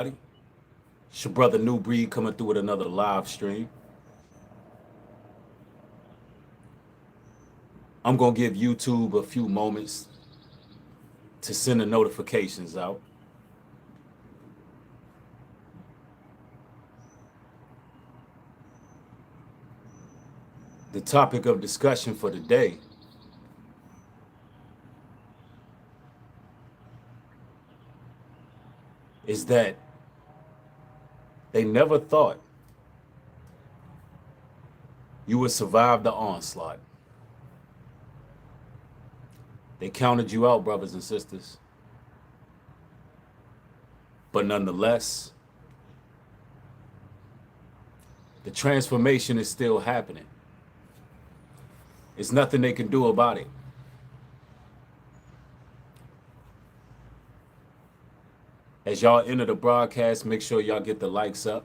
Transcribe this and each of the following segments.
It's your brother Nubreed coming through with another live stream. I'm going to give YouTube a few moments to send the notifications out. The topic of discussion for today is that they never thought you would survive the onslaught. They counted you out, brothers and sisters. But nonetheless, the transformation is still happening. It's nothing they can do about it. As y'all enter the broadcast, make sure y'all get the likes up.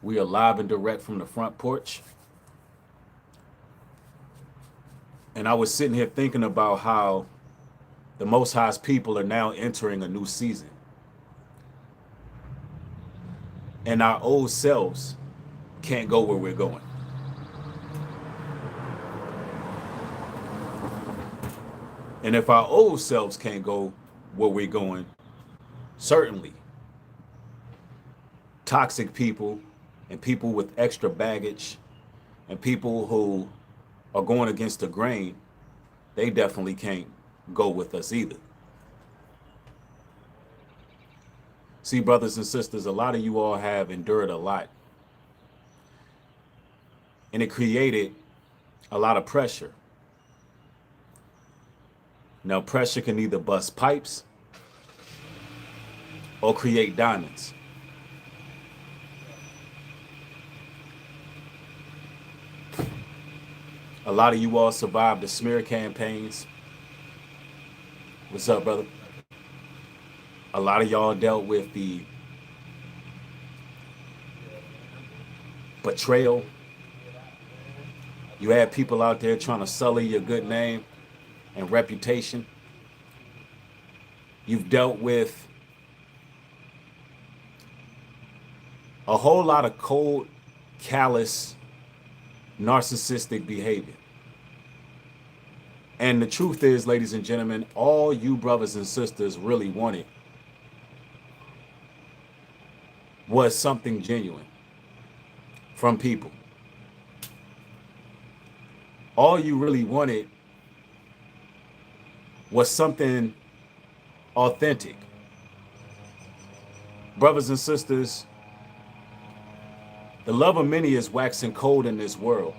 We are live and direct from the front porch. And I was sitting here thinking about how the Most High's people are now entering a new season. And our old selves can't go where we're going. And if our old selves can't go where we're going, certainly toxic people and people with extra baggage and people who are going against the grain, they definitely can't go with us either. See, brothers and sisters, a lot of you all have endured a lot. And it created a lot of pressure. Now, pressure can either bust pipes or create diamonds. A lot of you all survived the smear campaigns. What's up, brother? A lot of y'all dealt with the betrayal. You had people out there trying to sully your good name and reputation. You've dealt with a whole lot of cold, callous, narcissistic behavior. And the truth is, ladies and gentlemen, all you brothers and sisters really wanted was something genuine from people. All you really wanted was something authentic. Brothers and sisters, the love of many is waxing cold in this world,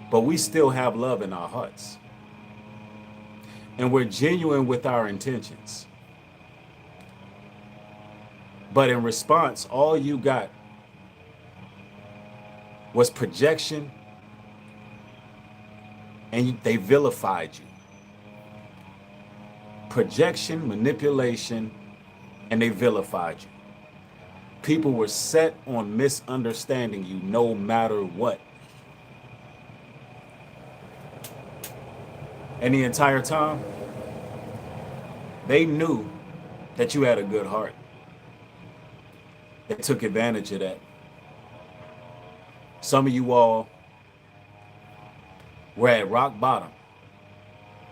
but we still have love in our hearts. And we're genuine with our intentions. But in response, all you got was projection, and they vilified you. Projection, manipulation, and they vilified you. People were set on misunderstanding you no matter what. And the entire time, they knew that you had a good heart. They took advantage of that. Some of you all were at rock bottom.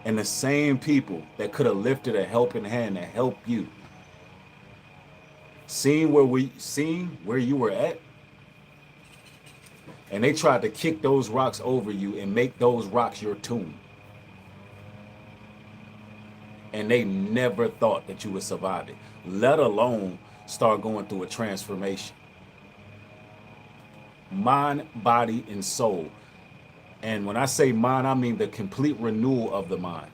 And the same people that could have lifted a helping hand to help you, seeing where you were at, and they tried to kick those rocks over you and make those rocks your tomb. And they never thought that you would survive it, let alone start going through a transformation. Mind, body, and soul. And when I say mind, I mean the complete renewal of the mind.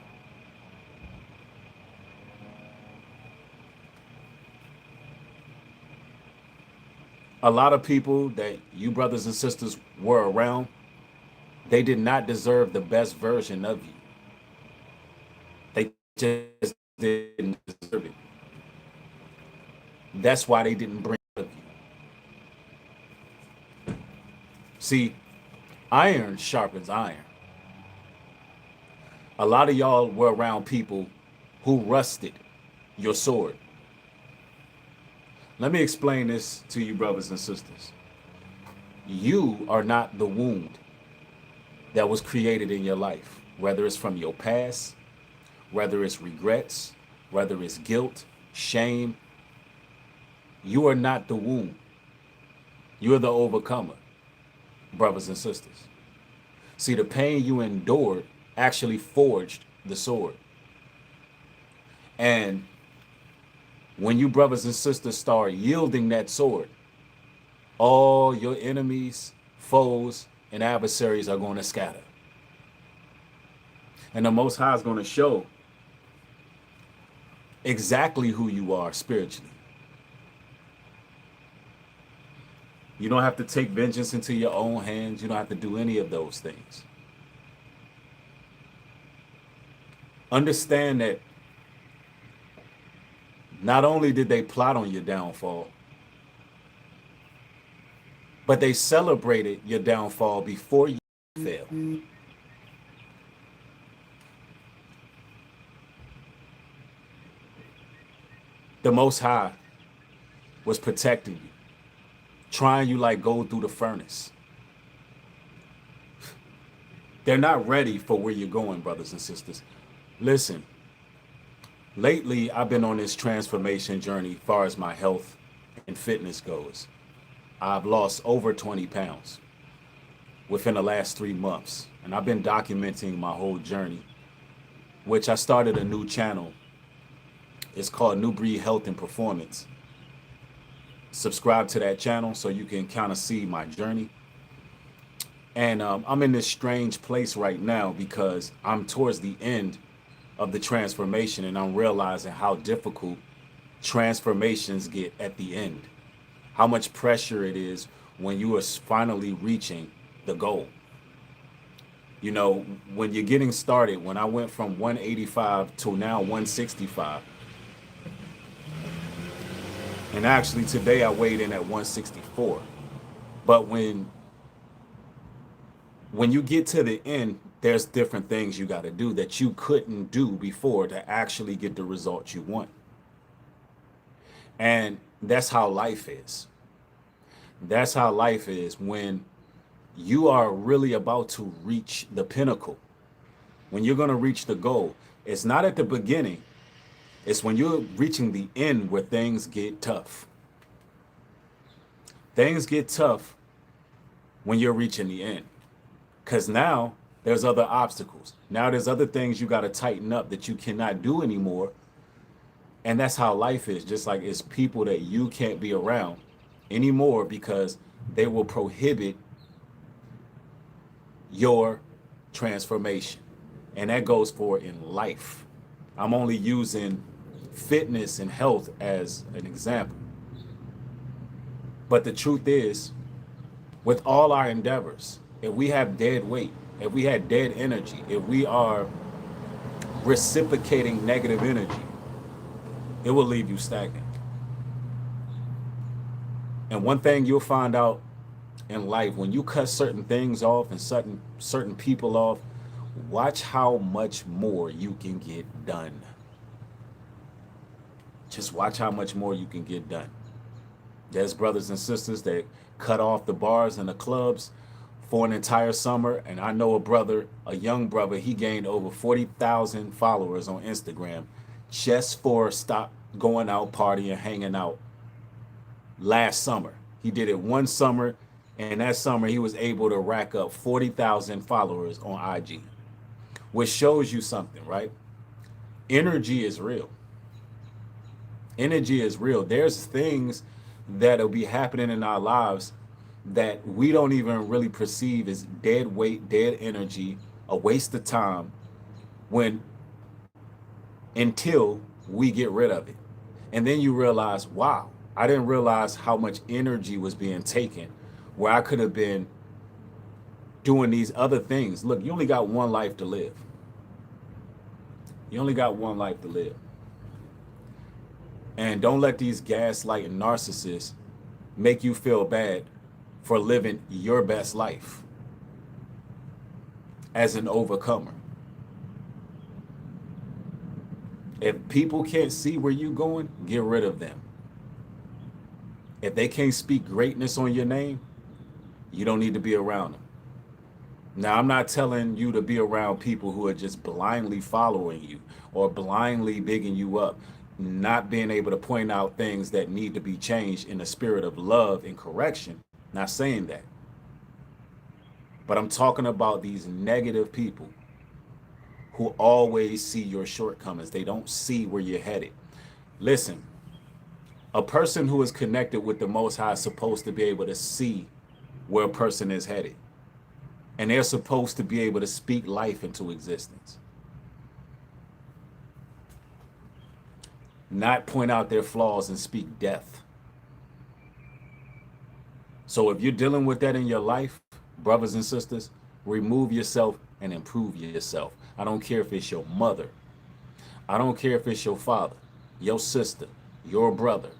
A lot of people that you brothers and sisters were around, they did not deserve the best version of you. They just didn't deserve it. That's why they didn't bring it of you. See, iron sharpens iron. A lot of y'all were around people who rusted your sword. Let me explain this to you, brothers and sisters. You are not the wound that was created in your life, whether it's from your past, whether it's regrets, whether it's guilt, shame. You are not the wound. You are the overcomer, brothers and sisters. See, the pain you endured actually forged the sword. And when you brothers and sisters start yielding that sword, all your enemies, foes, and adversaries are going to scatter. And the Most High is going to show exactly who you are spiritually. You don't have to take vengeance into your own hands. You don't have to do any of those things. Understand that not only did they plot on your downfall, but they celebrated your downfall before you fell. The Most High was protecting you, trying you like gold through the furnace. They're not ready for where you're going, brothers and sisters. Listen, lately I've been on this transformation journey as far as my health and fitness goes. I've lost over 20 pounds within the last 3 months. And I've been documenting my whole journey, which I started a new channel. It's called Nubreed Health and Performance. Subscribe to that channel so you can kind of see my journey. And I'm in this strange place right now because I'm towards the end of the transformation and I'm realizing how difficult transformations get at the end. How much pressure it is when you are finally reaching the goal. You know, when you're getting started, when I went from 185 to now 165, and actually today I weighed in at 164. But when you get to the end, there's different things you got to do that you couldn't do before to actually get the results you want. And that's how life is. That's how life is when you are really about to reach the pinnacle. When you're going to reach the goal, it's not at the beginning. It's when you're reaching the end where things get tough. Things get tough when you're reaching the end. Because now there's other obstacles. Now there's other things you got to tighten up that you cannot do anymore. And that's how life is. Just like it's people that you can't be around anymore because they will prohibit your transformation. And that goes for in life. I'm only using fitness and health as an example. But the truth is, with all our endeavors, if we have dead weight, if we had dead energy, if we are reciprocating negative energy, it will leave you stagnant. And one thing you'll find out in life, when you cut certain things off and certain people off, watch how much more you can get done. Just watch how much more you can get done. There's brothers and sisters that cut off the bars and the clubs for an entire summer. And I know a young brother, he gained over 40,000 followers on Instagram just for stop going out partying, hanging out last summer. He did it one summer, and that summer he was able to rack up 40,000 followers on IG, which shows you something, right? Energy is real. Energy is real. There's things that'll be happening in our lives that we don't even really perceive as dead weight, dead energy, a waste of time until we get rid of it. And then you realize, wow, I didn't realize how much energy was being taken where I could have been doing these other things. Look, you only got one life to live. You only got one life to live. And don't let these gaslighting narcissists make you feel bad for living your best life as an overcomer. If people can't see where you're going, get rid of them. If they can't speak greatness on your name, you don't need to be around them. Now, I'm not telling you to be around people who are just blindly following you or blindly bigging you up, not being able to point out things that need to be changed in the spirit of love and correction. Not saying that. But I'm talking about these negative people who always see your shortcomings. They don't see where you're headed. Listen, a person who is connected with the Most High is supposed to be able to see where a person is headed. And they're supposed to be able to speak life into existence, not point out their flaws and speak death. So if you're dealing with that in your life, brothers and sisters, remove yourself and improve yourself. I don't care if it's your mother. I don't care if it's your father, your sister, your brother,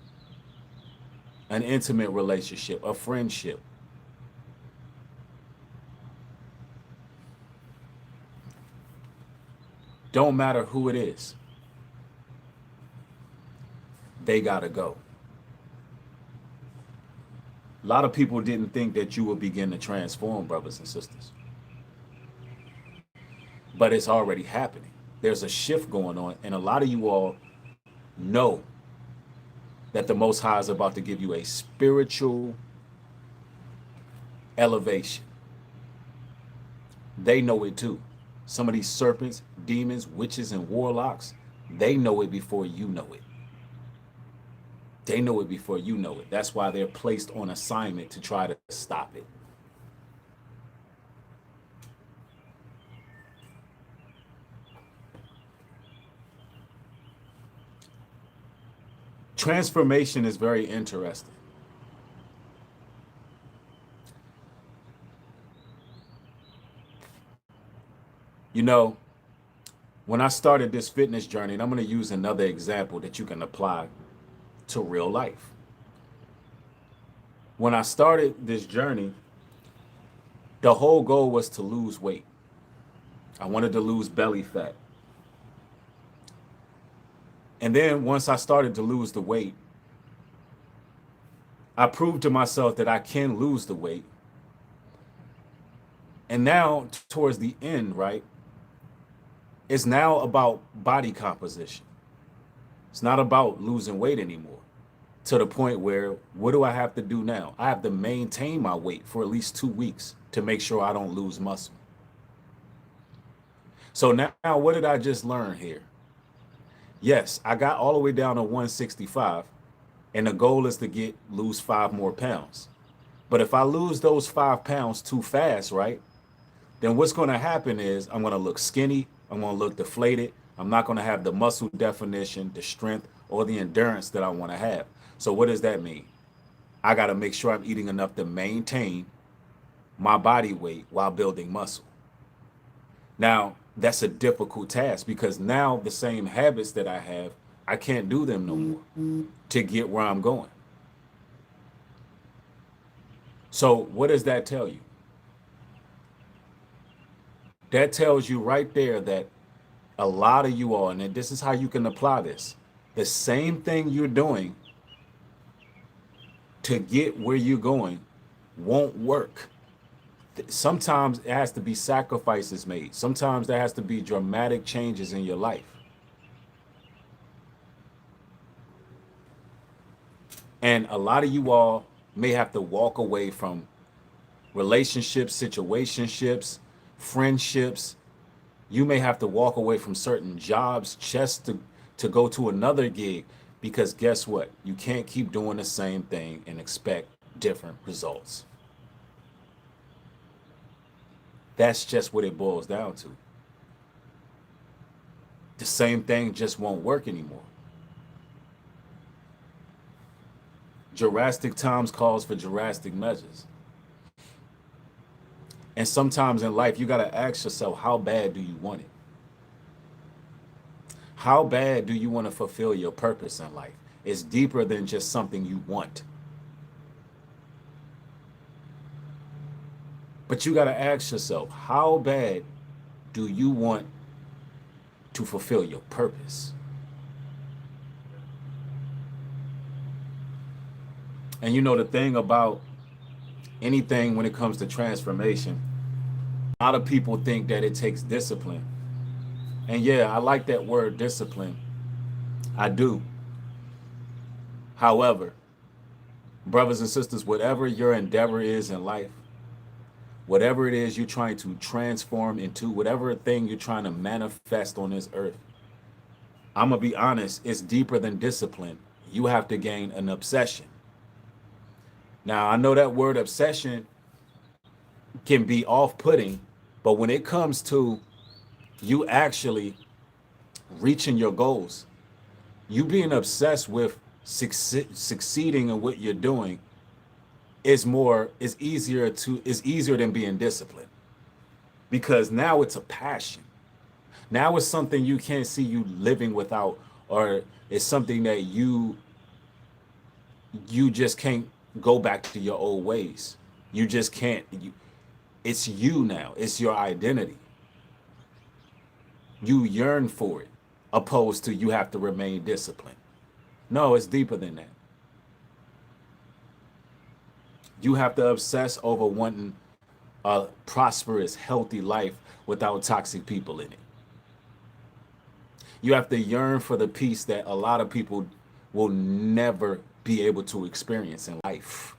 an intimate relationship, a friendship. Don't matter who it is. They gotta go. A lot of people didn't think that you would begin to transform, brothers and sisters. But it's already happening. There's a shift going on, and a lot of you all know that the Most High is about to give you a spiritual elevation. They know it too. Some of these serpents, demons, witches, and warlocks, they know it before you know it. They know it before you know it. That's why they're placed on assignment to try to stop it. Transformation is very interesting. You know, when I started this fitness journey, and I'm going to use another example that you can apply to real life. When I started this journey, the whole goal was to lose weight. I wanted to lose belly fat. And then once I started to lose the weight, I proved to myself that I can lose the weight. And now, towards the end, right, it's now about body composition. It's not about losing weight anymore. To the point where, what do I have to do now? I have to maintain my weight for at least 2 weeks to make sure I don't lose muscle. So now, what did I just learn here? Yes, I got all the way down to 165, and the goal is to lose 5 more pounds. But if I lose those 5 pounds too fast, right, then what's going to happen is I'm going to look skinny. I'm going to look deflated. I'm not going to have the muscle definition, the strength, or the endurance that I want to have. So what does that mean? I got to make sure I'm eating enough to maintain my body weight while building muscle. Now, that's a difficult task because now the same habits that I have, I can't do them no more to get where I'm going. So what does that tell you? That tells you right there that a lot of you all, and this is how you can apply this, the same thing you're doing to get where you're going won't work. Sometimes it has to be sacrifices made. Sometimes there has to be dramatic changes in your life. And a lot of you all may have to walk away from relationships, situationships, friendships. You may have to walk away from certain jobs just to go to another gig, because guess what? You can't keep doing the same thing and expect different results. That's just what it boils down to. The same thing just won't work anymore. Drastic times calls for drastic measures. And sometimes in life, you got to ask yourself, how bad do you want it? How bad do you want to fulfill your purpose in life? It's deeper than just something you want. But you got to ask yourself, how bad do you want to fulfill your purpose? And you know the thing about anything when it comes to transformation, a lot of people think that it takes discipline. And yeah, I like that word discipline. I do. However, brothers and sisters, whatever your endeavor is in life, whatever it is you're trying to transform into, whatever thing you're trying to manifest on this earth, I'm going to be honest, it's deeper than discipline. You have to gain an obsession. Now, I know that word obsession can be off putting, but when it comes to you actually reaching your goals, you being obsessed with succeeding in what you're doing is easier than being disciplined, because now it's a passion. Now it's something you can't see you living without, or it's something that you just can't go back to your old ways. You just can't. It's you now. It's your identity. You yearn for it, opposed to you have to remain disciplined. No, it's deeper than that. You have to obsess over wanting a prosperous, healthy life without toxic people in it. You have to yearn for the peace that a lot of people will never be able to experience in life.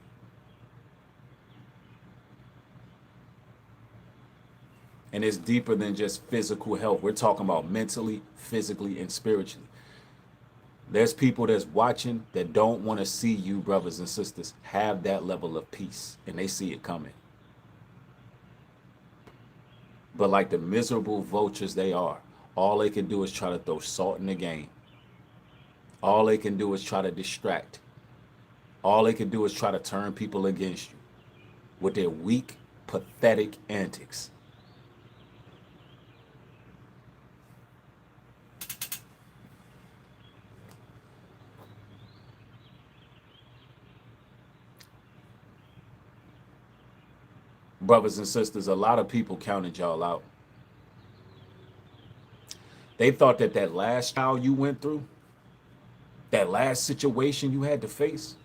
And it's deeper than just physical health. We're talking about mentally, physically, and spiritually. There's people that's watching that don't want to see you, brothers and sisters, have that level of peace, and they see it coming. But like the miserable vultures they are, all they can do is try to throw salt in the game. All they can do is try to distract. All they can do is try to turn people against you with their weak, pathetic antics. Brothers and sisters, a lot of people counted y'all out. They thought that that last trial you went through, that last situation you had to face,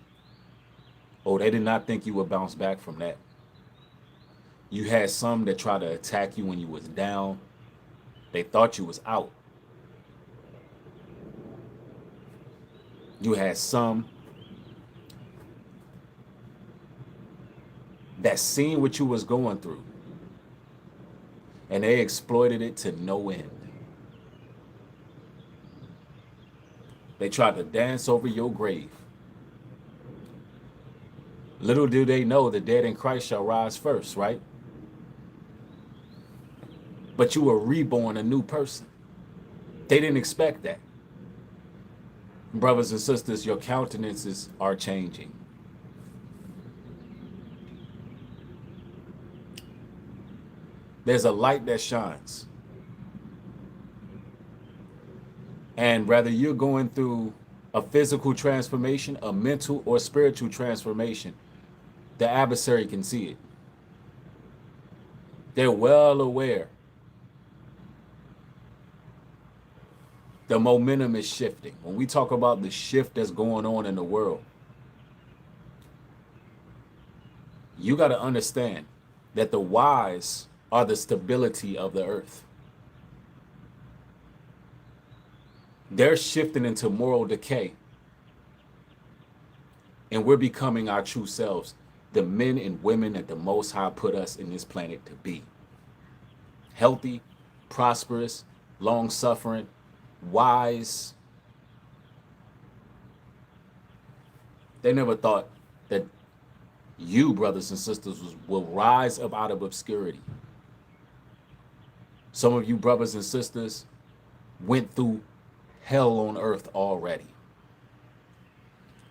oh, they did not think you would bounce back from that. You had some that tried to attack you when you was down. They thought you was out. You had some that seen what you was going through, and they exploited it to no end. They tried to dance over your grave. Little do they know the dead in Christ shall rise first, right? But you were reborn a new person. They didn't expect that. Brothers and sisters, your countenances are changing. There's a light that shines. And whether you're going through a physical transformation, a mental or spiritual transformation, the adversary can see it. They're well aware. The momentum is shifting. When we talk about the shift that's going on in the world, you got to understand that the wise are the stability of the earth. They're shifting into moral decay. And we're becoming our true selves, the men and women that the Most High put us in this planet to be. Healthy, prosperous, long-suffering, wise. They never thought that you, brothers and sisters, will rise up out of obscurity. Some of you brothers and sisters went through hell on earth already.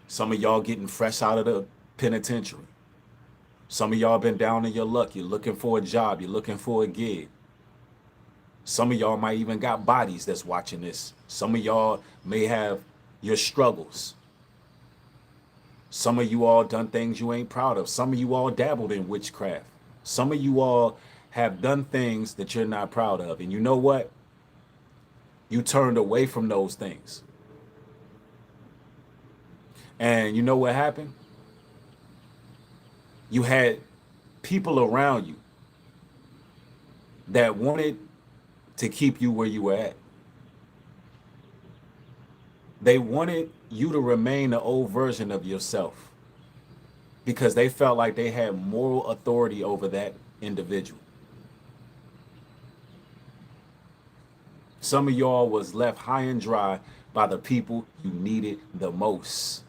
Some of y'all getting fresh out of the penitentiary. Some of y'all been down in your luck. You're looking for a job. You're looking for a gig. Some of y'all might even got bodies that's watching this. Some of y'all may have your struggles. Some of you all done things you ain't proud of. Some of you all dabbled in witchcraft. Some of you all have done things that you're not proud of. And you know what? You turned away from those things. And you know what happened? You had people around you that wanted to keep you where you were at. They wanted you to remain the old version of yourself because they felt like they had moral authority over that individual. Some of y'all was left high and dry by the people you needed the most.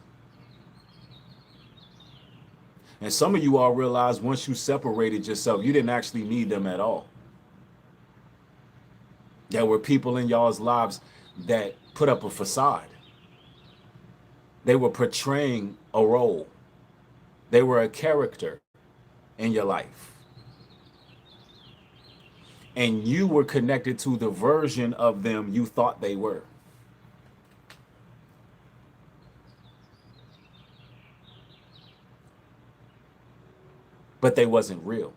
And some of you all realized once you separated yourself, you didn't actually need them at all. There were people in y'all's lives that put up a facade. They were portraying a role. They were a character in your life. And you were connected to the version of them you thought they were. But they wasn't real.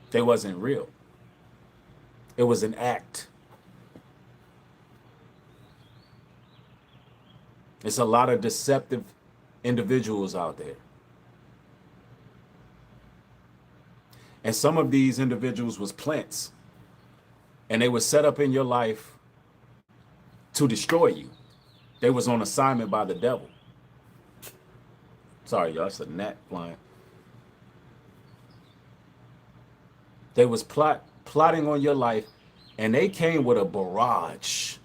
They wasn't real. It was an act. It's a lot of deceptive individuals out there. And some of these individuals was plants. And they were set up in your life to destroy you. They was on assignment by the devil. Sorry, y'all, it's a gnat flying. They was plotting on your life, and they came with a barrage.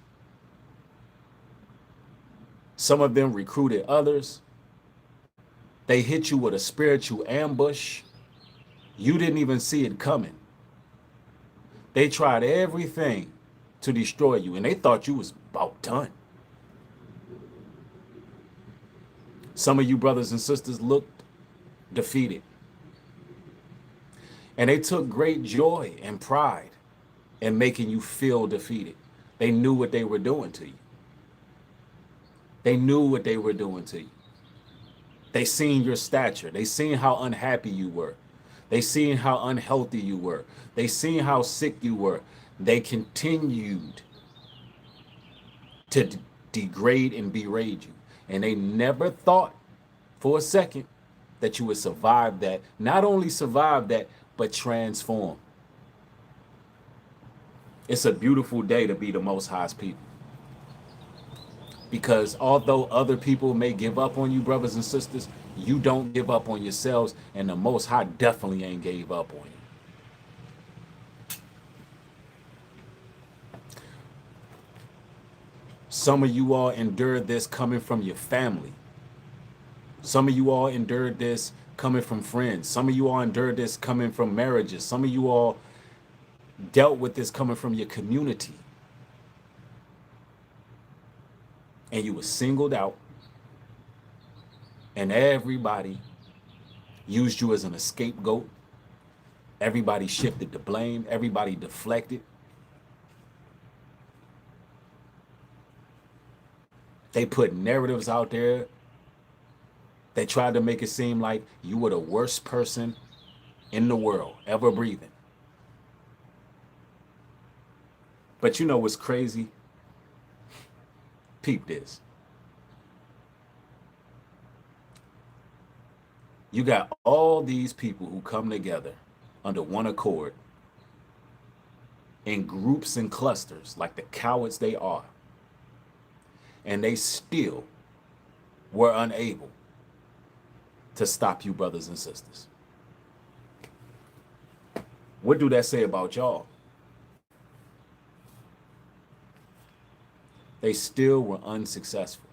Some of them recruited others. They hit you with a spiritual ambush. You didn't even see it coming. They tried everything to destroy you, and they thought you was about done. Some of you brothers and sisters looked defeated. And they took great joy and pride in making you feel defeated. They knew what they were doing to you. They knew what they were doing to you. They seen your stature. They seen how unhappy you were. They seen how unhealthy you were. They seen how sick you were. They continued to degrade and berate you. And they never thought for a second that you would survive that. Not only survive that, but transform. It's a beautiful day to be the Most High's people. Because although other people may give up on you, brothers and sisters, you don't give up on yourselves, and the Most High definitely ain't gave up on you. Some of you all endured this coming from your family. Some of you all endured this coming from friends. Some of you all endured this coming from marriages. Some of you all dealt with this coming from your community. And you were singled out, and everybody used you as an scapegoat. Everybody shifted the blame. Everybody deflected. They put narratives out there. They tried to make it seem like you were the worst person in the world ever breathing. But you know what's crazy? Peep this. You got all these people who come together under one accord in groups and clusters like the cowards they are. And they still were unable to stop you, brothers and sisters. What do that say about y'all? They still were unsuccessful.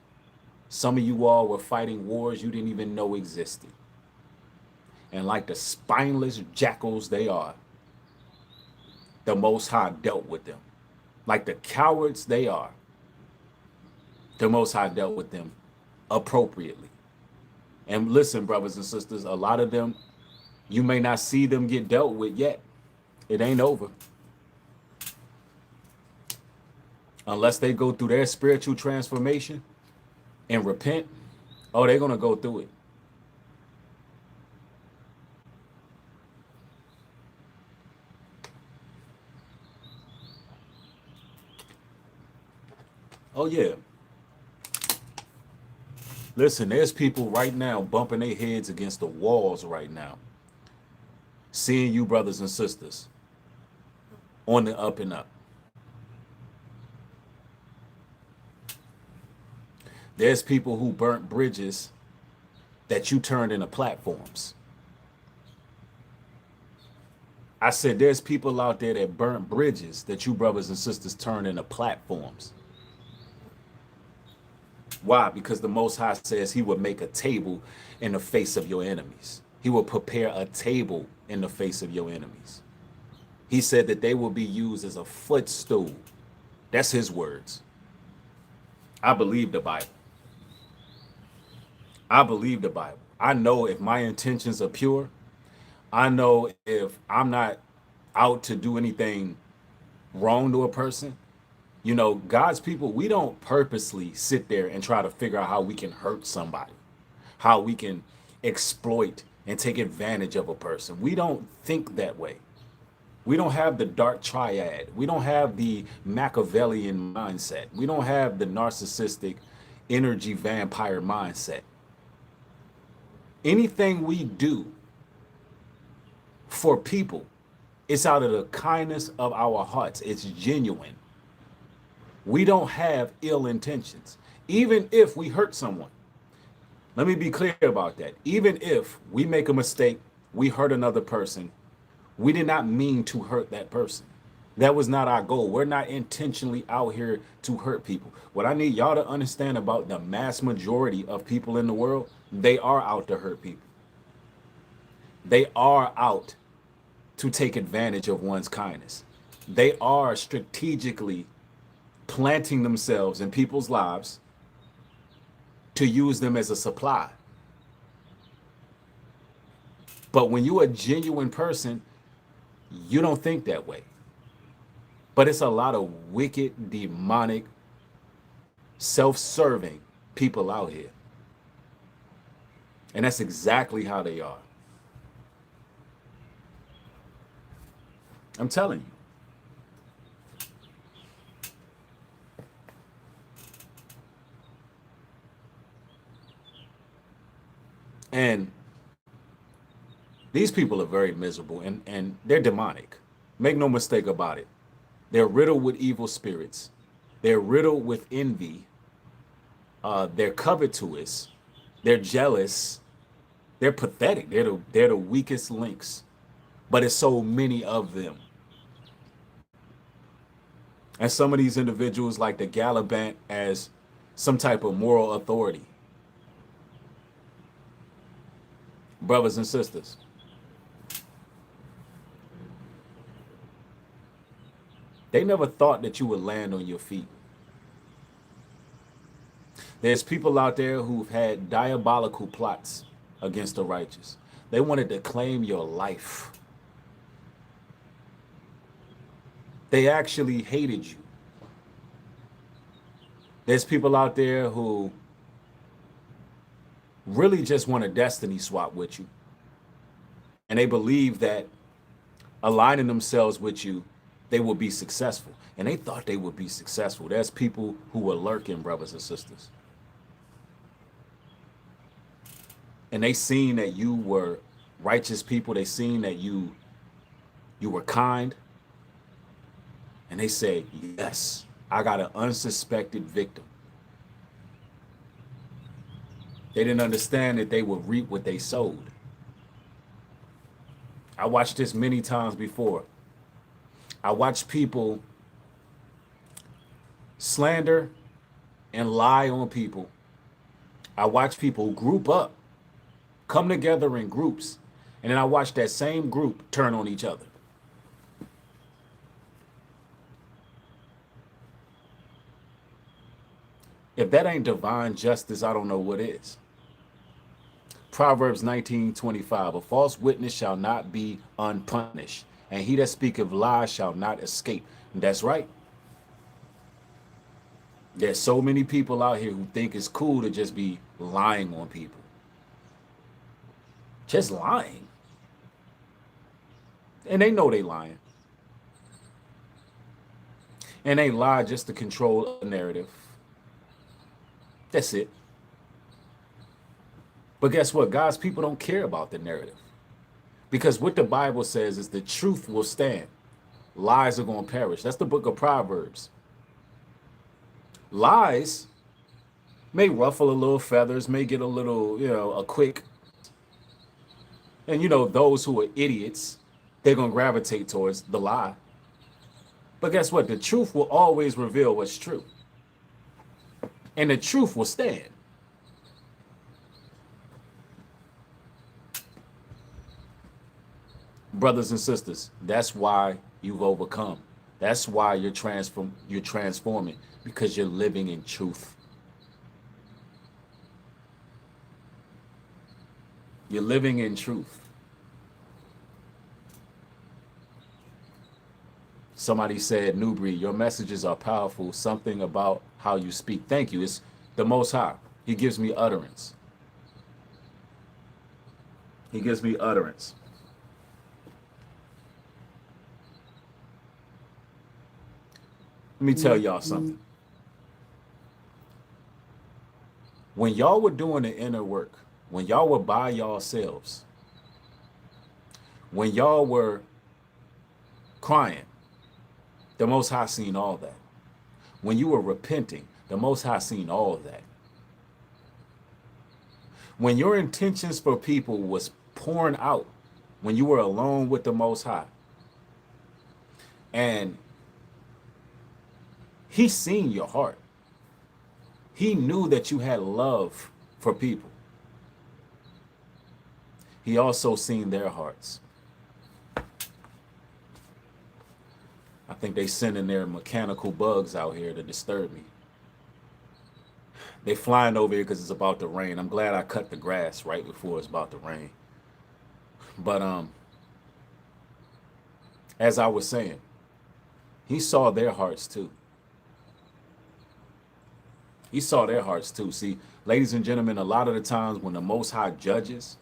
Some of you all were fighting wars you didn't even know existed. And like the spineless jackals they are, the Most High dealt with them. Like the cowards they are, the Most High dealt with them appropriately. And listen, brothers and sisters, a lot of them, you may not see them get dealt with yet. It ain't over. Unless they go through their spiritual transformation and repent, oh, they're going to go through it. Oh, yeah. Listen, there's people right now bumping their heads against the walls right now, seeing you brothers and sisters on the up and up. There's people who burnt bridges that you turned into platforms. I said there's people out there that burnt bridges that you brothers and sisters turned into platforms. Why? Because the Most High says he would make a table in the face of your enemies. He will prepare a table in the face of your enemies. He said that they will be used as a footstool. That's his words. I believe the Bible. I believe the Bible. I know if my intentions are pure, I know if I'm not out to do anything wrong to a person. You know, God's people, we don't purposely sit there and try to figure out how we can hurt somebody, how we can exploit and take advantage of a person. We don't think that way. We don't have the dark triad. We don't have the Machiavellian mindset. We don't have the narcissistic energy vampire mindset. Anything we do for people, it's out of the kindness of our hearts. It's genuine. We don't have ill intentions, even if we hurt someone. Let me be clear about that. Even if we make a mistake, we hurt another person, we did not mean to hurt that person. That was not our goal. We're not intentionally out here to hurt people. What I need y'all to understand about the mass majority of people in the world, they are out to hurt people. They are out to take advantage of one's kindness. They are strategically planting themselves in people's lives to use them as a supply. But when you're a genuine person, you don't think that way. But it's a lot of wicked, demonic, self-serving people out here. And that's exactly how they are. I'm telling you. And these people are very miserable and they're demonic. Make no mistake about it. They're riddled with evil spirits. They're riddled with envy. They're covetous. They're jealous. They're pathetic. They're the weakest links. But it's so many of them. And some of these individuals like to gallivant as some type of moral authority. Brothers and sisters, they never thought that you would land on your feet. There's people out there who've had diabolical plots against the righteous. They wanted to claim your life. They actually hated you. There's people out there who really just want a destiny swap with you. And they believe that aligning themselves with you, they will be successful. And they thought they would be successful. There's people who were lurking, brothers and sisters. And they seen that you were righteous people. They seen that you were kind. And they said, yes, I got an unsuspected victim. They didn't understand that they would reap what they sowed. I watched this many times before. I watched people slander and lie on people. I watch people group up, come together in groups, and then I watch that same group turn on each other. If that ain't divine justice, I don't know what is. Proverbs 19:25, a false witness shall not be unpunished, and he that speaketh lies shall not escape. And that's right. There's so many people out here who think it's cool to just be lying on people. Just lying. And they know they lying. And they lie just to control a narrative. That's it. But guess what? God's people don't care about the narrative. Because what the Bible says is the truth will stand. Lies are going to perish. That's the book of Proverbs. Lies may ruffle a little feathers, may get a little, a quick. And those who are idiots, they're going to gravitate towards the lie. But guess what? The truth will always reveal what's true. And the truth will stand. Brothers and sisters, that's why you've overcome. That's why you're transforming, because you're living in truth. You're living in truth. Somebody said, Nubreed, your messages are powerful. Something about how you speak. Thank you. It's the Most High. He gives me utterance. He gives me utterance. Let me tell y'all something. When y'all were doing the inner work, when y'all were by yourselves, when y'all were crying, the Most High seen all that. When you were repenting, the Most High seen all of that. When your intentions for people was pouring out, when you were alone with the Most High, and He seen your heart. He knew that you had love for people. He also seen their hearts. I think they sending their mechanical bugs out here to disturb me. They flying over here because it's about to rain. I'm glad I cut the grass right before it's about to rain. But as I was saying, He saw their hearts too. He saw their hearts too. See, ladies and gentlemen, a lot of the times when the Most High judges,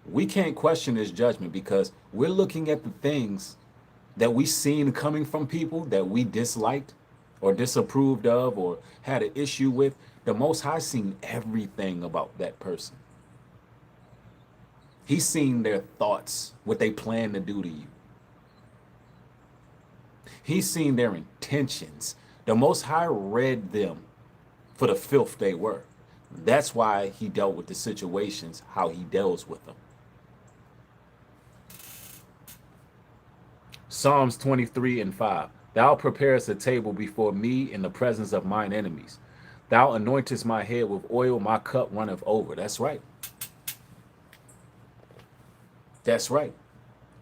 we can't question His judgment because we're looking at the things that we seen coming from people that we disliked or disapproved of or had an issue with. The Most High seen everything about that person. He's seen their thoughts, what they plan to do to you. He's seen their intentions. The Most High read them for the filth they were. That's why He dealt with the situations, how He deals with them. Psalms 23:5. Thou preparest a table before me in the presence of mine enemies. Thou anointest my head with oil, my cup runneth over. That's right. That's right.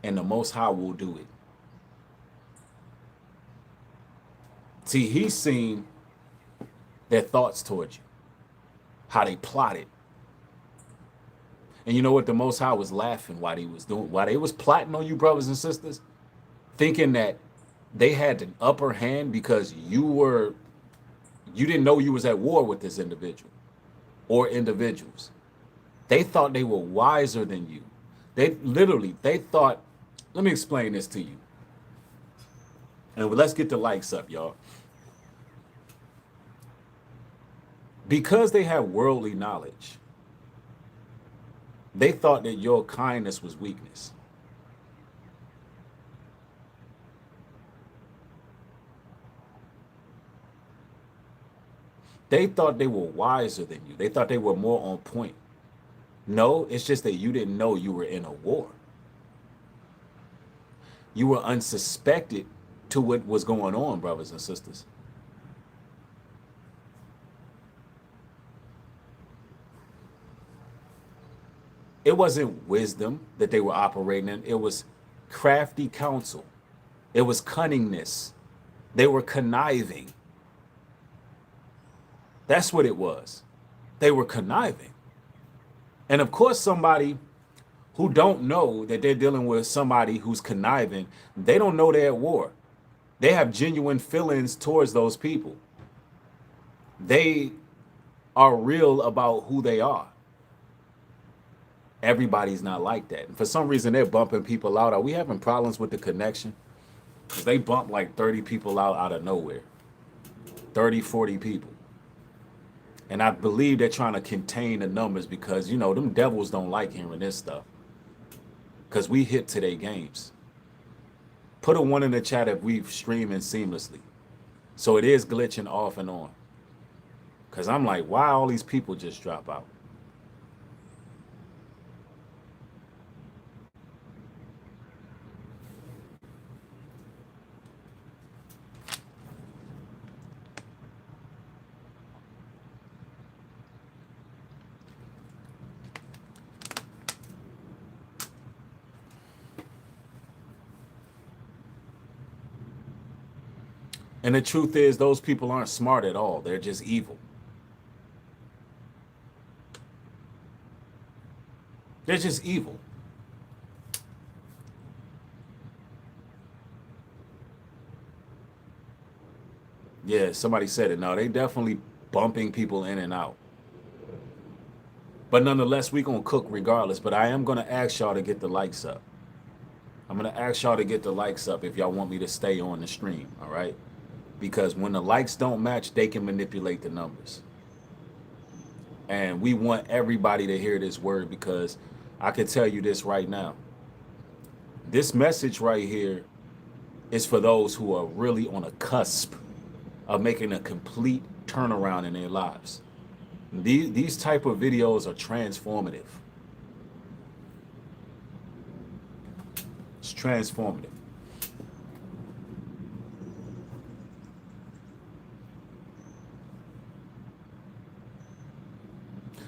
And the Most High will do it. See, He's seen their thoughts towards you, how they plotted. And you know what? The Most High was laughing while they was plotting on you, brothers and sisters, thinking that they had an upper hand because you didn't know you was at war with this individual or individuals. They thought they were wiser than you. They thought, let me explain this to you. And let's get the likes up, y'all. Because they had worldly knowledge, they thought that your kindness was weakness. They thought they were wiser than you. They thought they were more on point. No, it's just that you didn't know you were in a war. You were unsuspected to what was going on, brothers and sisters. It wasn't wisdom that they were operating in. It was crafty counsel. It was cunningness. They were conniving. That's what it was. They were conniving. And of course, somebody who don't know that they're dealing with somebody who's conniving, they don't know they're at war. They have genuine feelings towards those people. They are real about who they are. Everybody's not like that. And for some reason, they're bumping people out. Are we having problems with the connection? Because they bump like 30 people out of nowhere. 30, 40 people. And I believe they're trying to contain the numbers because, you know, them devils don't like hearing this stuff. Because we hit today games. Put a one in the chat if we streaming seamlessly. So it is glitching off and on. Because I'm like, why all these people just drop out? And the truth is, those people aren't smart at all. They're just evil. They're just evil. Yeah, somebody said it. No, they definitely bumping people in and out. But nonetheless, we gonna cook regardless. But I am gonna ask y'all to get the likes up. I'm gonna ask y'all to get the likes up if y'all want me to stay on the stream. All right? Because when the likes don't match, they can manipulate the numbers. And we want everybody to hear this word because I can tell you this right now. This message right here is for those who are really on a cusp of making a complete turnaround in their lives. These type of videos are transformative. It's transformative.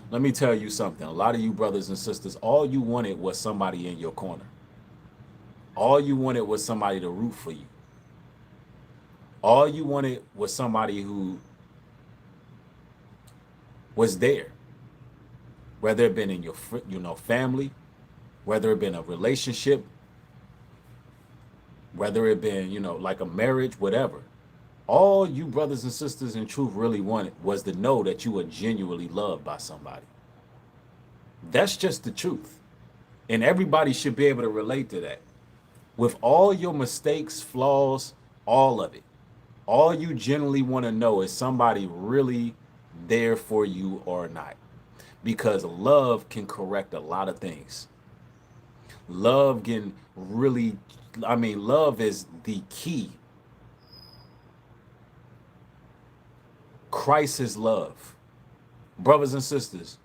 Let me tell you something. A lot of you brothers and sisters, all you wanted was somebody in your corner. All you wanted was somebody to root for you. All you wanted was somebody who was there. Whether it been in your family, whether it been a relationship, whether it been, like a marriage, whatever. All you brothers and sisters in truth really wanted was to know that you were genuinely loved by somebody. That's just the truth. And everybody should be able to relate to that. With all your mistakes, flaws, all of it, all you generally want to know is somebody really there for you or not. Because love can correct a lot of things. Love can really, love is the key. Christ is love. Brothers and sisters,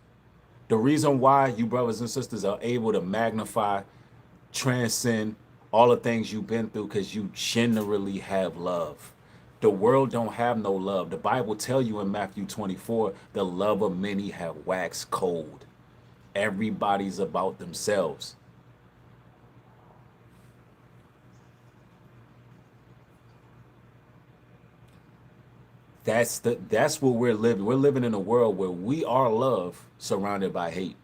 the reason why you brothers and sisters are able to magnify, transcend all the things you've been through, because you generally have love. The world don't have no love. The Bible tell you in Matthew 24, the love of many have waxed cold. Everybody's about themselves. That's what we're living. We're living in a world where we are love surrounded by hate.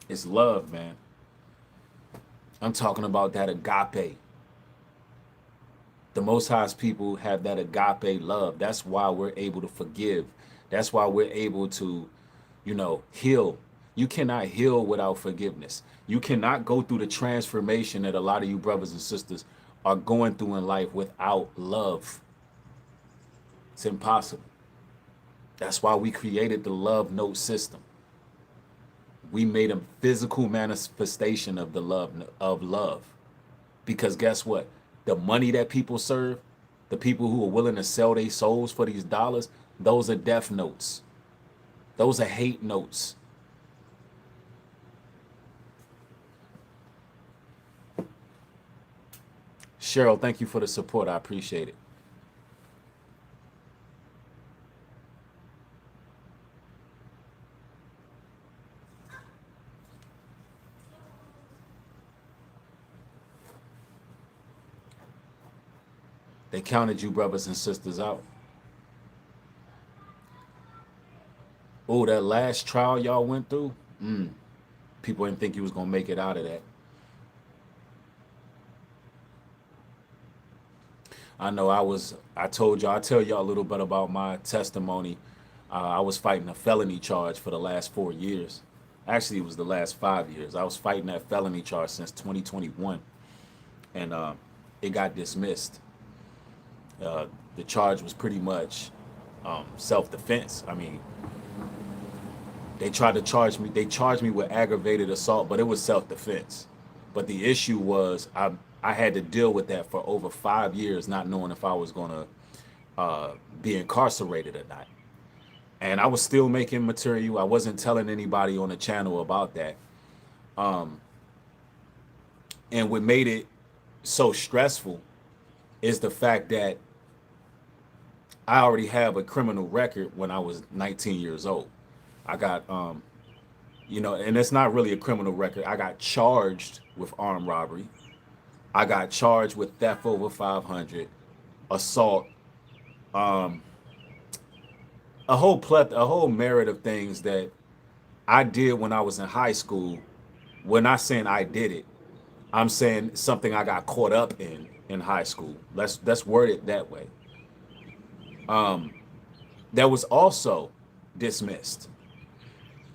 It's love, man. I'm talking about that agape. The Most High's people have that agape love. That's why we're able to forgive. That's why we're able to, heal. You cannot heal without forgiveness. You cannot go through the transformation that a lot of you brothers and sisters are going through in life without love. It's impossible. That's why we created the love note system. We made a physical manifestation of the love. Because guess what? The money that people serve, the people who are willing to sell their souls for these dollars, those are death notes. Those are hate notes. Cheryl, thank you for the support. I appreciate it. They counted you brothers and sisters out. Oh, that last trial y'all went through, people didn't think you was going to make it out of that. I know I told y'all, I tell y'all a little bit about my testimony. I was fighting a felony charge for the last 4 years. Actually, it was the last 5 years. I was fighting that felony charge since 2021. And it got dismissed. The The charge was pretty much self-defense. I mean, they tried to charge me. They charged me with aggravated assault, but it was self-defense. But the issue was I had to deal with that for over 5 years, not knowing if I was going to be incarcerated or not. And I was still making material. I wasn't telling anybody on the channel about that. And what made it so stressful is the fact that I already have a criminal record when I was 19 years old. I got, and it's not really a criminal record. I got charged with armed robbery. I got charged with theft over 500, assault, a whole merit of things that I did when I was in high school. We're not saying I did it. I'm saying something I got caught up in high school. Let's word it that way. That was also dismissed.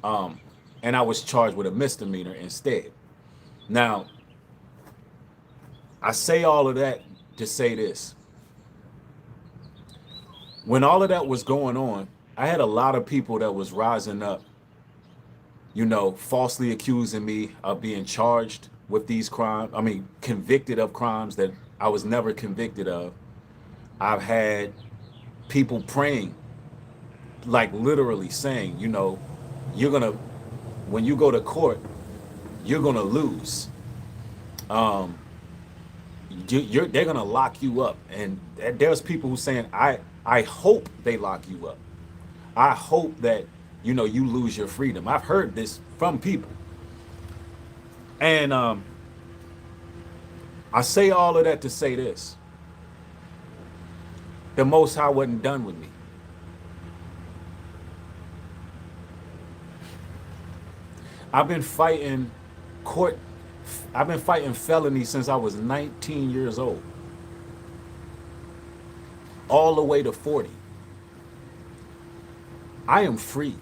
And I was charged with a misdemeanor instead. Now, I say all of that to say this. When all of that was going on, I had a lot of people that was rising up, falsely accusing me of being charged with these crimes. I mean, convicted of crimes that I was never convicted of. I've had people praying, like literally saying, when you go to court, you're gonna lose. They're gonna lock you up, and there's people who saying, I hope they lock you up. I hope that you lose your freedom. I've heard this from people, and I say all of that to say this: the Most High wasn't done with me. I've been fighting felony since I was 19 years old, all the way to 40. I am free.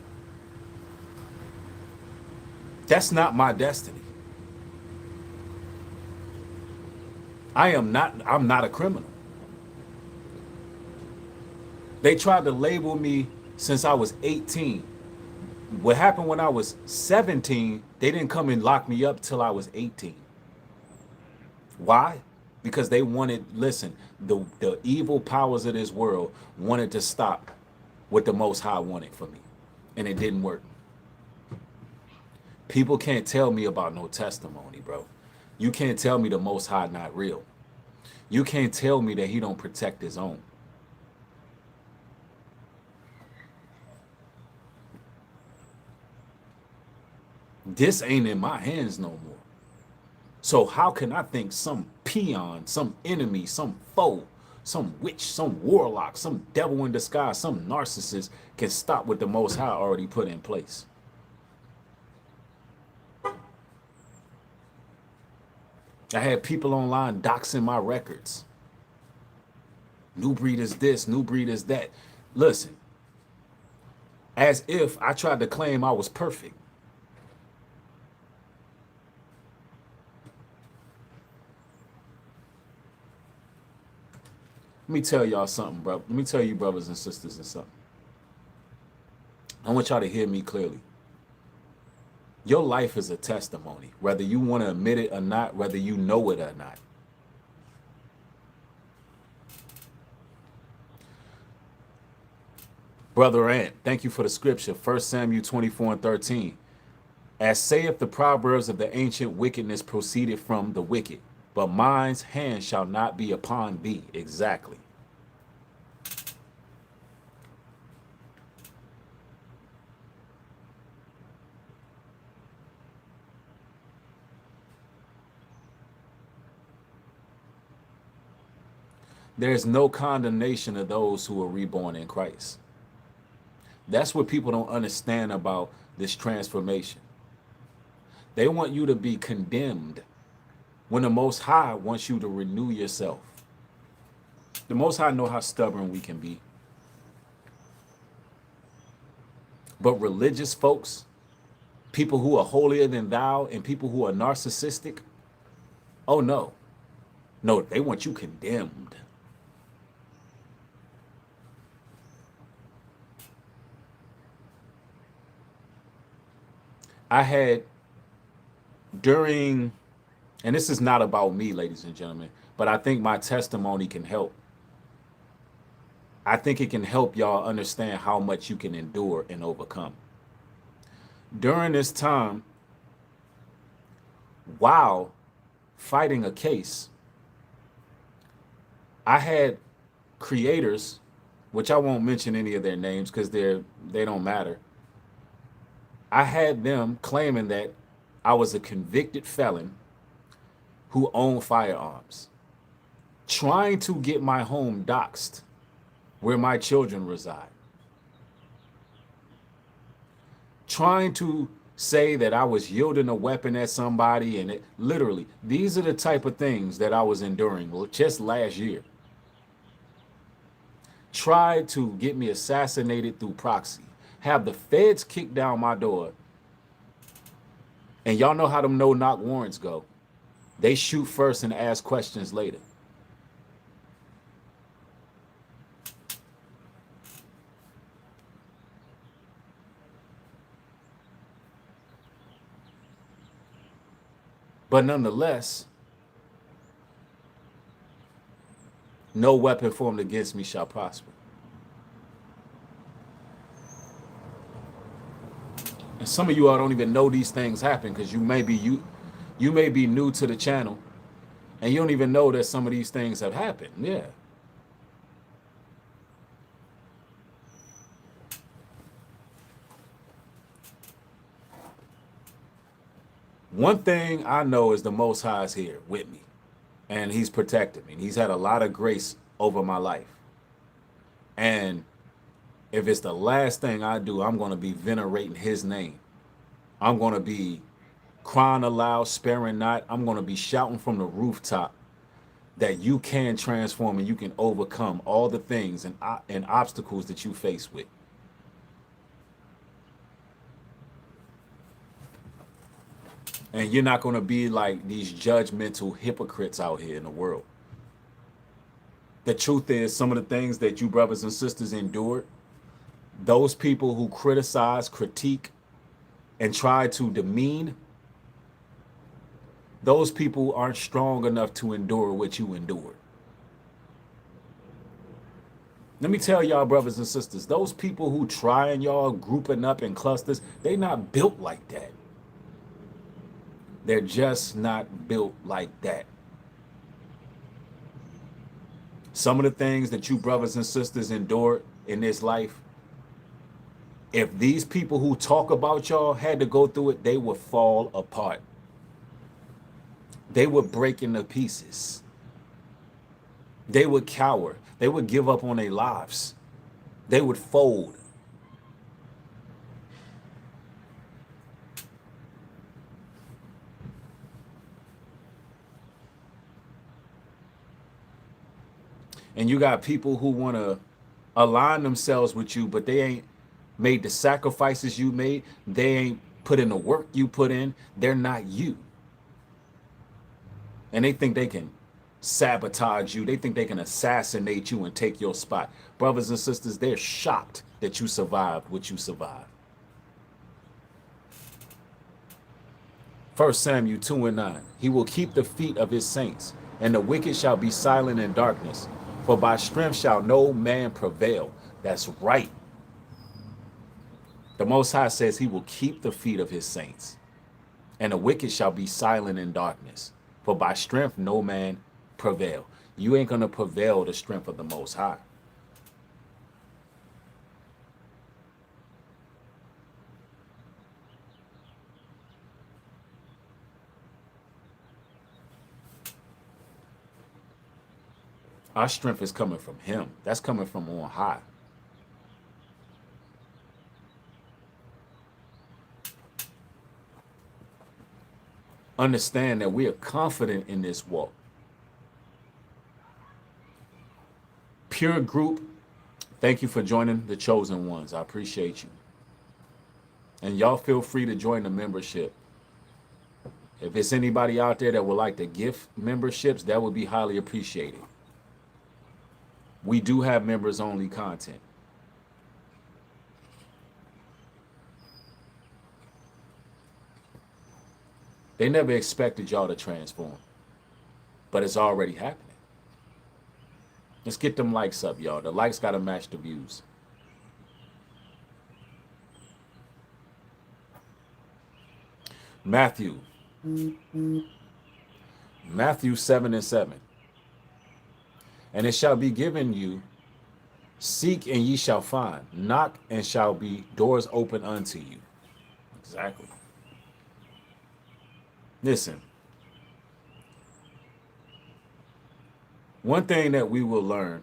That's not my destiny. I'm not a criminal. They tried to label me since I was 18. What happened when I was 17, they didn't come and lock me up till I was 18. Why? Because they wanted, listen, the evil powers of this world wanted to stop what the Most High wanted for me. And it didn't work. People can't tell me about no testimony, bro. You can't tell me the Most High not real. You can't tell me that he don't protect his own. This ain't in my hands no more. So how can I think some peon, some enemy, some foe, some witch, some warlock, some devil in disguise, some narcissist can stop what the Most High already put in place? I had people online doxing my records. Nubreed is this, Nubreed is that. Listen, as if I tried to claim I was perfect. Let me tell y'all something, bro. Let me tell you, brothers and sisters, and something. I want y'all to hear me clearly. Your life is a testimony, whether you want to admit it or not, whether you know it or not. Brother Ant, thank you for the scripture. 1 Samuel 24:13. As saith the Proverbs of the ancient, wickedness proceeded from the wicked, but mine's hand shall not be upon thee. Exactly. There's no condemnation of those who are reborn in Christ. That's what people don't understand about this transformation. They want you to be condemned when the Most High wants you to renew yourself. The Most High know how stubborn we can be. But religious folks, people who are holier than thou, and people who are narcissistic, oh no. No, they want you condemned. I had during, and this is not about me, ladies and gentlemen, but I think my testimony can help. I think it can help y'all understand how much you can endure and overcome. During this time, while fighting a case, I had creators, which I won't mention any of their names because they don't matter. I had them claiming that I was a convicted felon who owned firearms, trying to get my home doxxed where my children reside, trying to say that I was yielding a weapon at somebody. And it literally, these are the type of things that I was enduring just last year. Tried to get me assassinated through proxy, have the feds kick down my door. And y'all know how them no-knock warrants go. They shoot first and ask questions later. But nonetheless, no weapon formed against me shall prosper. And some of you all don't even know these things happen because you may be new to the channel and you don't even know that some of these things have happened. Yeah. One thing I know is the Most High is here with me and he's protected me. He's had a lot of grace over my life. And if it's the last thing I do, I'm going to be venerating his name. I'm going to be crying aloud, sparing not. I'm going to be shouting from the rooftop that you can transform and you can overcome all the things and obstacles that you face with. And you're not going to be like these judgmental hypocrites out here in the world. The truth is, some of the things that you brothers and sisters endured, those people who criticize, critique, and try to demean, those people aren't strong enough to endure what you endured. Let me tell y'all, brothers and sisters, those people who try and y'all grouping up in clusters, they not built like that. They're just not built like that. Some of the things that you brothers and sisters endured in this life, if these people who talk about y'all had to go through it, they would fall apart. They would break into pieces. They would cower. They would give up on their lives. They would fold. And you got people who want to align themselves with you, but they ain't made the sacrifices you made. They ain't put in the work you put in. They're not you. And they think they can sabotage you. They think they can assassinate you and take your spot. Brothers and sisters, they're shocked that you survived what you survived. 1 Samuel 2:9. He will keep the feet of his saints, and the wicked shall be silent in darkness. For by strength shall no man prevail. That's right. The Most High says he will keep the feet of his saints, and the wicked shall be silent in darkness. For by strength no man prevail. You ain't going to prevail the strength of the Most High. Our strength is coming from him. That's coming from on high. Understand that we are confident in this walk. Pure group, thank you for joining the chosen ones. I appreciate you. And y'all feel free to join the membership. If it's anybody out there that would like to gift memberships, that would be highly appreciated. We do have members only content. They never expected y'all to transform, but it's already happening. Let's get them likes up, y'all. The likes got to match the views. Matthew. Matthew 7:7. And it shall be given you, seek and ye shall find, knock and shall be doors open unto you. Exactly. Listen, one thing that we will learn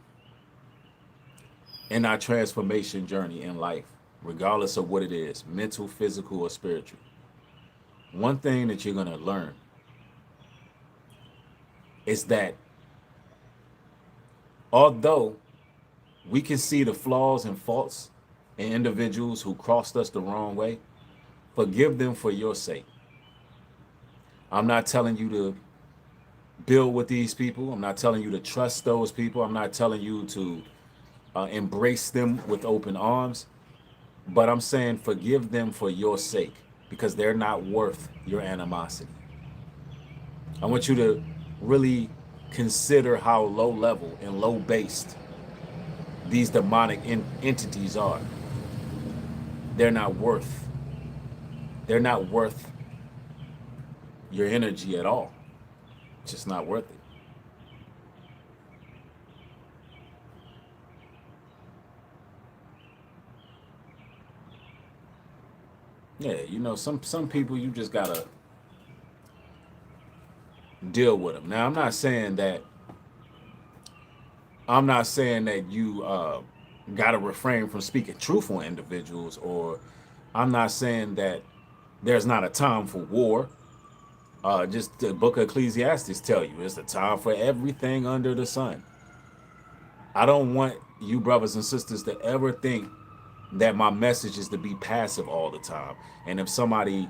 in our transformation journey in life, regardless of what it is, mental, physical, or spiritual, one thing that you're going to learn is that although we can see the flaws and faults in individuals who crossed us the wrong way, forgive them for your sake. I'm not telling you to build with these people. I'm not telling you to trust those people. I'm not telling you to embrace them with open arms. But I'm saying forgive them for your sake because they're not worth your animosity. I want you to really consider how low level and low based these demonic entities are. They're not worth your energy at all. It's just not worth it. Yeah, you know, some people you just gotta deal with them. Now, I'm not saying that you gotta refrain from speaking truth on individuals, or I'm not saying that there's not a time for war. Just the book of Ecclesiastes tell you it's a time for everything under the sun. I don't want you brothers and sisters to ever think that my message is to be passive all the time. And if somebody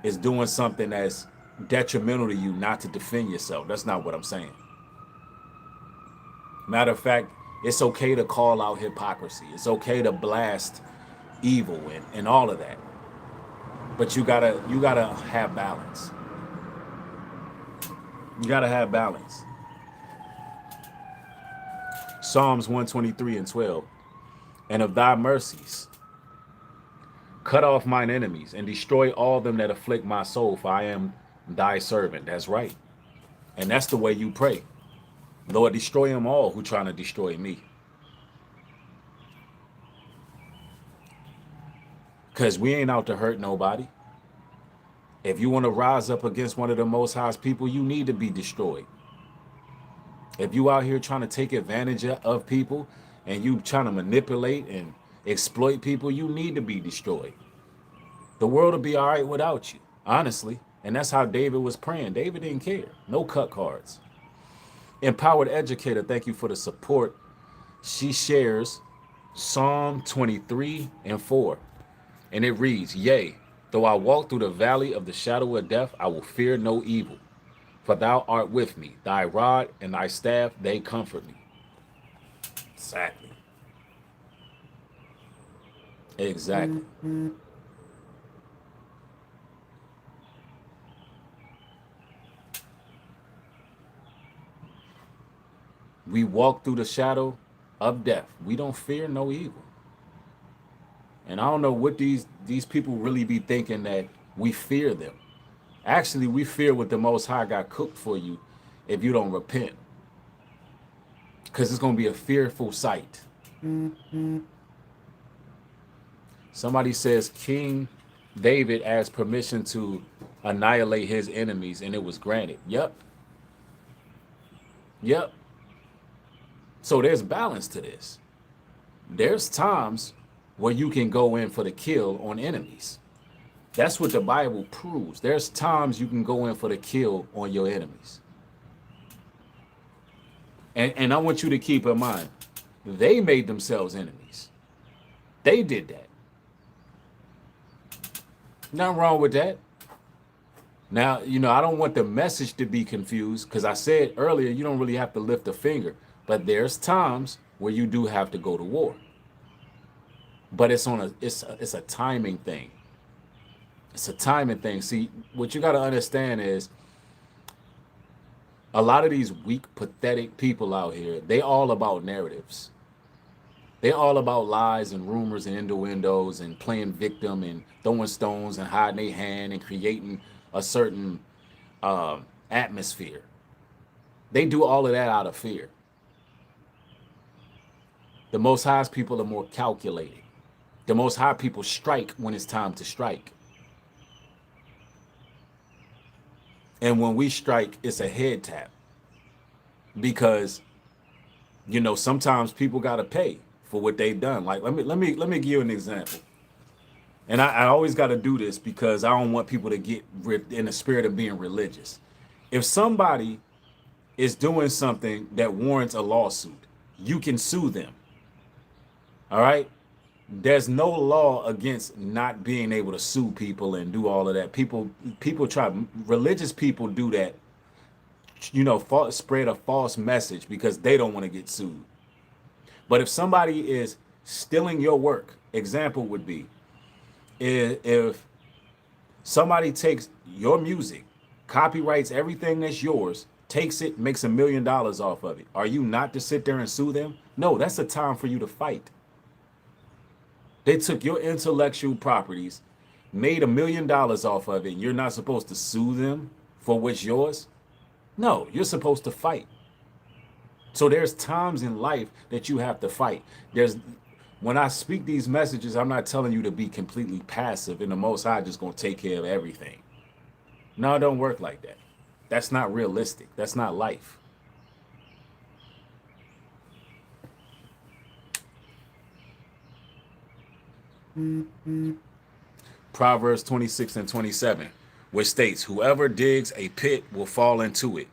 is doing something that's detrimental to you, not to defend yourself. That's not what I'm saying. Matter of fact, it's okay to call out hypocrisy. It's okay to blast evil and all of that. But you gotta have balance. You gotta have balance. Psalms 123:12. And of thy mercies, cut off mine enemies and destroy all them that afflict my soul, for I am thy servant. That's right. And that's the way you pray. Lord, destroy them all who trying to destroy me. Because we ain't out to hurt nobody. If you want to rise up against one of the Most High's people, you need to be destroyed. If you out here trying to take advantage of people and you trying to manipulate and exploit people, you need to be destroyed. The world will be all right without you, honestly. And that's how David was praying. David didn't care. No cut cards. Empowered Educator, thank you for the support. She shares Psalm 23:4. And it reads, Yea, though I walk through the valley of the shadow of death, I will fear no evil. For thou art with me. Thy rod and thy staff, they comfort me. Exactly. Exactly. We walk through the shadow of death. We don't fear no evil. And I don't know what these people really be thinking that we fear them. Actually, we fear what the Most High got cooked for you if you don't repent. Because it's going to be a fearful sight. Somebody says King David asked permission to annihilate his enemies, and it was granted. Yep. Yep. So there's balance to this. There's times where you can go in for the kill on enemies. That's what the Bible proves. There's times you can go in for the kill on your enemies. And I want you to keep in mind, they made themselves enemies. They did that. Nothing wrong with that. Now, you know, I don't want the message to be confused because I said earlier, you don't really have to lift a finger. But there's times where you do have to go to war. But it's a timing thing. It's a timing thing. See, what you got to understand is a lot of these weak, pathetic people out here, they all about narratives. They all about lies and rumors and innuendos and playing victim and throwing stones and hiding their hand and creating a certain atmosphere. They do all of that out of fear. The Most High's people are more calculated. The Most High people strike when it's time to strike. And when we strike, it's a head tap because sometimes people got to pay for what they've done. Like let me give you an example. And I always got to do this because I don't want people to get in the spirit of being religious. If somebody is doing something that warrants a lawsuit, you can sue them. All right. There's no law against not being able to sue people and do all of that. People try, religious people do that, spread a false message because they don't want to get sued. But if somebody is stealing your work, example would be if somebody takes your music, copyrights everything that's yours, takes it, makes $1 million off of it. Are you not to sit there and sue them? No, that's the time for you to fight. They took your intellectual properties, made $1 million off of it, and you're not supposed to sue them for what's yours? No, you're supposed to fight. So there's times in life that you have to fight. When I speak these messages, I'm not telling you to be completely passive and the Most High just going to take care of everything. No, it don't work like that. That's not realistic. That's not life. Proverbs 26 and 27, which states, whoever digs a pit will fall into it,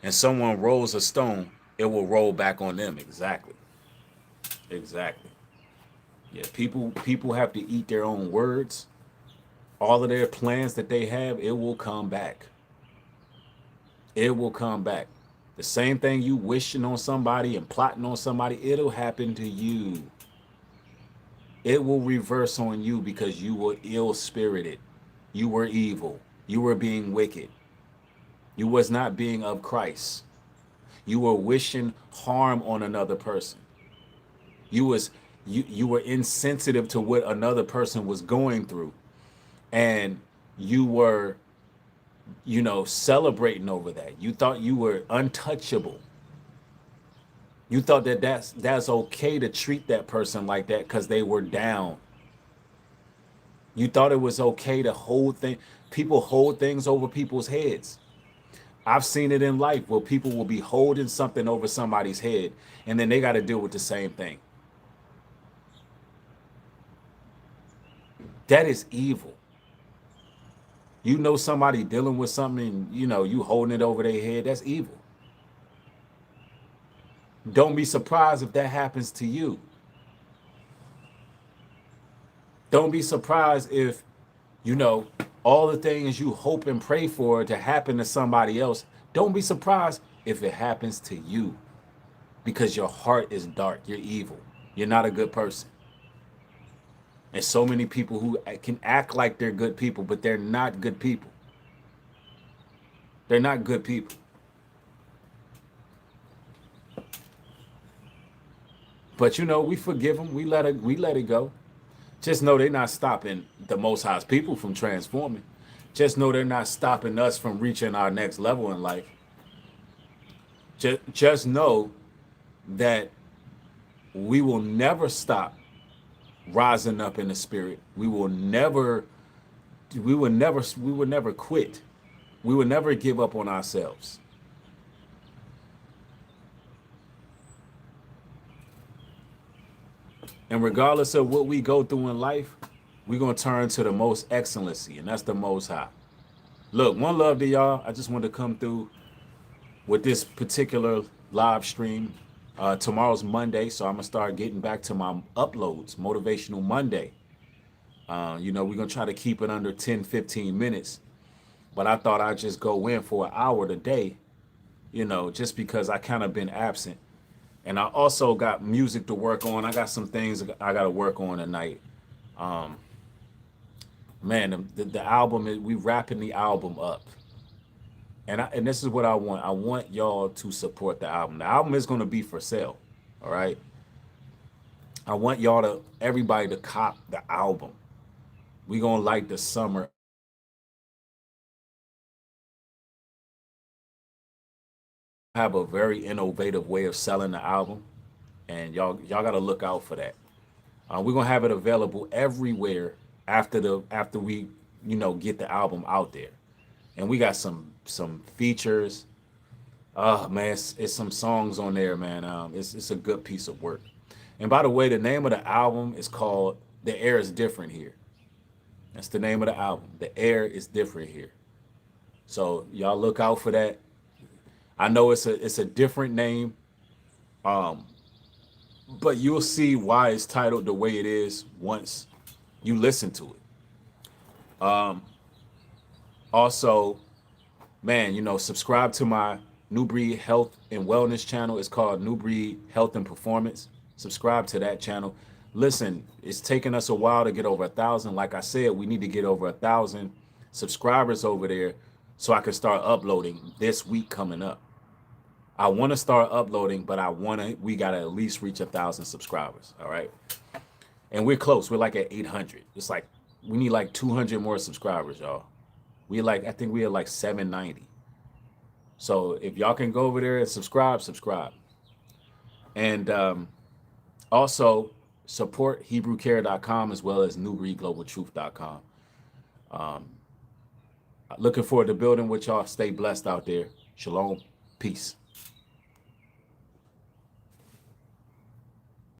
and someone rolls a stone, it will roll back on them. Exactly. Exactly. Yeah, people have to eat their own words. All of their plans that they have, it will come back. It will come back. The same thing you wishing on somebody and plotting on somebody, it'll happen to you. It will reverse on you because you were ill-spirited. You were evil. You were being wicked. You was not being of Christ. You were wishing harm on another person. You were insensitive to what another person was going through. And you were, celebrating over that. You thought you were untouchable. You thought that's okay to treat that person like that because they were down. You thought it was okay to people hold things over people's heads. I've seen it in life where people will be holding something over somebody's head and then they got to deal with the same thing. That is evil. You know somebody dealing with something, you holding it over their head, that's evil. Don't be surprised if that happens to you. Don't be surprised if, all the things you hope and pray for to happen to somebody else. Don't be surprised if it happens to you because your heart is dark. You're evil. You're not a good person. And so many people who can act like they're good people, but they're not good people. They're not good people. But we forgive them. We let it go. Just know they're not stopping the Most High's people from transforming. Just know they're not stopping us from reaching our next level in life. Just know that we will never stop rising up in the spirit. We will never quit. We will never give up on ourselves. And regardless of what we go through in life, we're going to turn to the most excellency, and that's the Most High. Look, one love to y'all. I just wanted to come through with this particular live stream. Tomorrow's Monday, so I'm going to start getting back to my uploads, Motivational Monday. We're going to try to keep it under 10, 15 minutes. But I thought I'd just go in for an hour today, just because I kind of been absent. And I also got music to work on. I got some things I got to work on tonight. man, the album is, we wrapping the album up. And this is what I want. I want y'all to support the album. The album is going to be for sale. All right. I want y'all to everybody to cop the album. We gonna light the summer up. Have a very innovative way of selling the album, and y'all got to look out for that. We're gonna have it available everywhere after we get the album out there, and we got some features. Oh man, it's some songs on there, man. It's a good piece of work. And by the way, the name of the album is called "The Air Is Different Here." That's the name of the album. The air is different here. So y'all look out for that. I know it's a different name, um, but you'll see why it's titled the way it is once you listen to it. Um, Also, man, subscribe to my Nubreed Health and Wellness channel. It's called Nubreed Health and Performance. Subscribe to that channel. Listen, it's taken us a while to get over 1,000. Like I said, we need to get over 1,000 subscribers over there so I can start uploading this week coming up. I want to start uploading, but we got to at least reach 1,000 subscribers. All right. And we're close. We're like at 800. It's like we need like 200 more subscribers, y'all. I think we are like 790. So if y'all can go over there and subscribe. And also support HebrewCare.com as well as NewBreedGlobalTruth.com. Um, Looking forward to building with y'all. Stay blessed out there. Shalom. Peace.